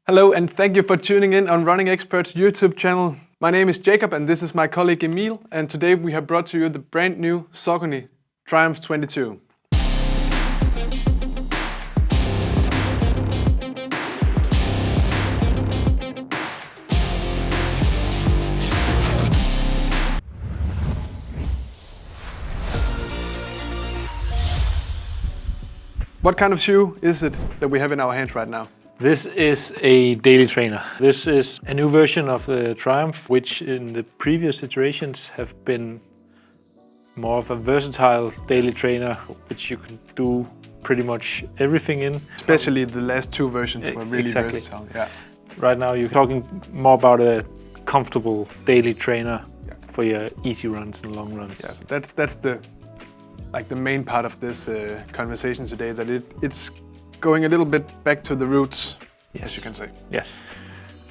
Hello and thank you for tuning in on Running Experts YouTube channel. My name is Jacob and this is my colleague Emil, and today we have brought to you the brand new Saucony Triumph 22. What kind of shoe is it that we have in our hands right now? This is a daily trainer. This is a new version of the Triumph, which in the previous iterations have been more of a versatile daily trainer, which you can do pretty much everything in. Especially the last two versions were really versatile. Yeah. Right now you're talking more about a comfortable daily trainer for your easy runs and long runs. Yeah, so that's the main part of this conversation today, that it's going a little bit back to the roots, as you can say. Yes.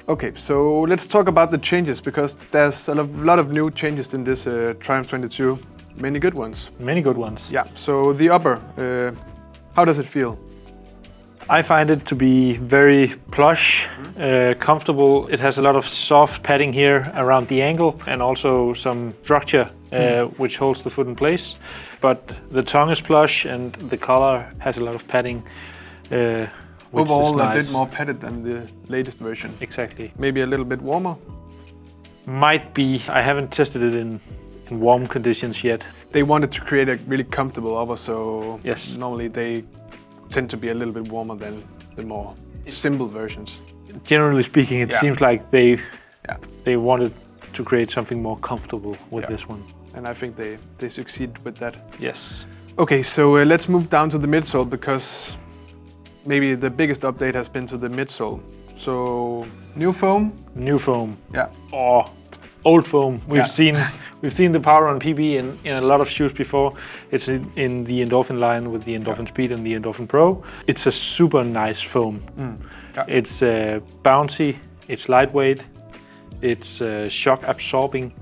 Okay, so let's talk about the changes, because there's a lot of new changes in this Triumph 22. Many good ones. Many good ones. Yeah, so the upper, how does it feel? I find it to be very plush, comfortable. It has a lot of soft padding here around the ankle and also some structure which holds the foot in place. But the tongue is plush and the collar has a lot of padding. Overall, nice. A bit more padded than the latest version. Exactly. Maybe a little bit warmer? Might be. I haven't tested it in warm conditions yet. They wanted to create a really comfortable upper, so yes. Normally they tend to be a little bit warmer than the more simple versions. Generally speaking, it seems like they wanted to create something more comfortable with this one. And I think they succeed with that. Yes. Okay, so let's move down to the midsole, because maybe the biggest update has been to the midsole. So new foam? New foam. Yeah. Or old foam. We've seen the PWRRUN PB in a lot of shoes before. It's in the Endorphin line with the Endorphin Speed and the Endorphin Pro. It's a super nice foam. It's bouncy, it's lightweight, it's shock absorbing.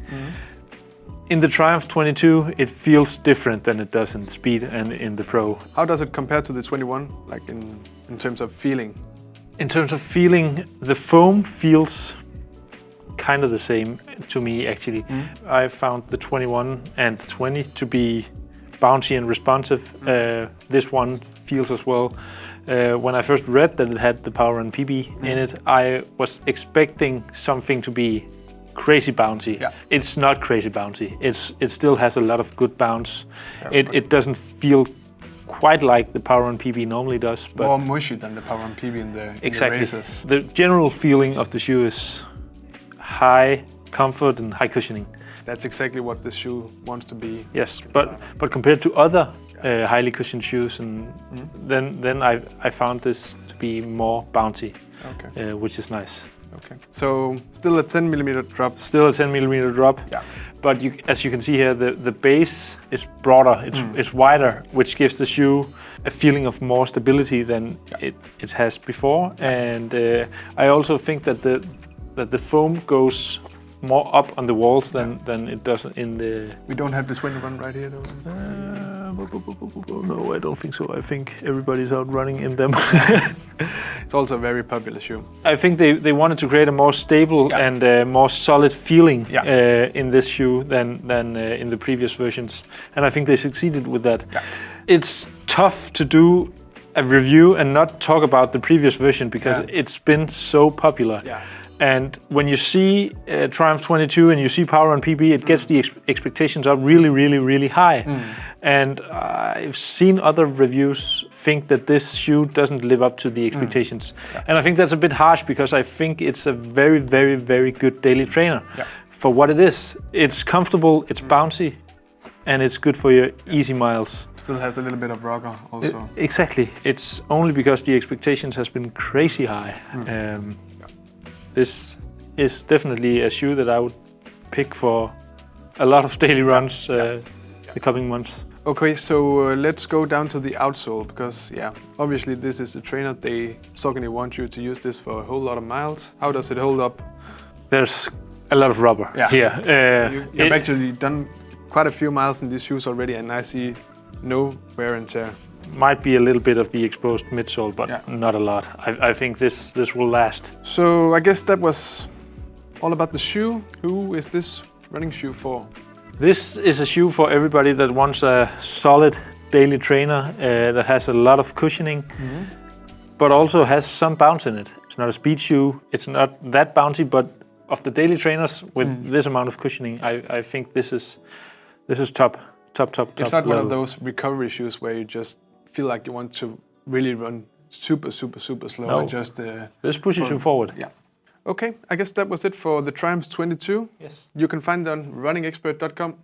In the Triumph 22, it feels different than it does in Speed and in the Pro. How does it compare to the 21, like in terms of feeling? In terms of feeling, the foam feels kind of the same to me, actually. I found the 21 and the 20 to be bouncy and responsive. This one feels as well. When I first read that it had the PWRRUN PB in it, I was expecting something to be crazy bouncy. Yeah. It's not crazy bouncy. It still has a lot of good bounce. It doesn't feel quite like the PWRRUN PB normally does. But more mushy than the PWRRUN PB in the races. The general feeling of the shoe is high comfort and high cushioning. That's exactly what this shoe wants to be. Yes, but compared to other highly cushioned shoes, and then I found this to be more bouncy, which is nice. Okay, so still a 10mm drop. Still a 10mm drop. Yeah. But as you can see here, the base is broader, it's wider, which gives the shoe a feeling of more stability than it has before. And I also think that the foam goes more up on the walls than it does in the... We don't have the 21 right here, though? No, I don't think so. I think everybody's out running in them. It's also a very popular shoe. I think they wanted to create a more stable and more solid feeling in this shoe than in the previous versions. And I think they succeeded with that. Yeah. It's tough to do a review and not talk about the previous version, because it's been so popular. Yeah. And when you see Triumph 22 and you see PWRRUN PB, it gets the expectations up really, really, really high. And I've seen other reviews think that this shoe doesn't live up to the expectations. And I think that's a bit harsh, because I think it's a very, very, very good daily trainer for what it is. It's comfortable, it's bouncy, and it's good for your easy miles. Still has a little bit of rocker also. Exactly. It's only because the expectations has been crazy high. This is definitely a shoe that I would pick for a lot of daily runs the coming months. Okay, so let's go down to the outsole, because obviously this is a trainer. Saucony want you to use this for a whole lot of miles. How does it hold up? There's a lot of rubber here. You've actually done quite a few miles in these shoes already, and I see no wear and tear. might be a little bit of the exposed midsole, but not a lot. I think this will last. So I guess that was all about the shoe. Who is this running shoe for? This is a shoe for everybody that wants a solid daily trainer that has a lot of cushioning, but also has some bounce in it. It's not a speed shoe, it's not that bouncy, but of the daily trainers with this amount of cushioning, I think this is top. It's not one of those recovery shoes where you just feel like you want to really run super slow. No. And just this pushes you forward. Yeah. Okay, I guess that was it for the Triumph 22. Yes. You can find it on runningexpert.com.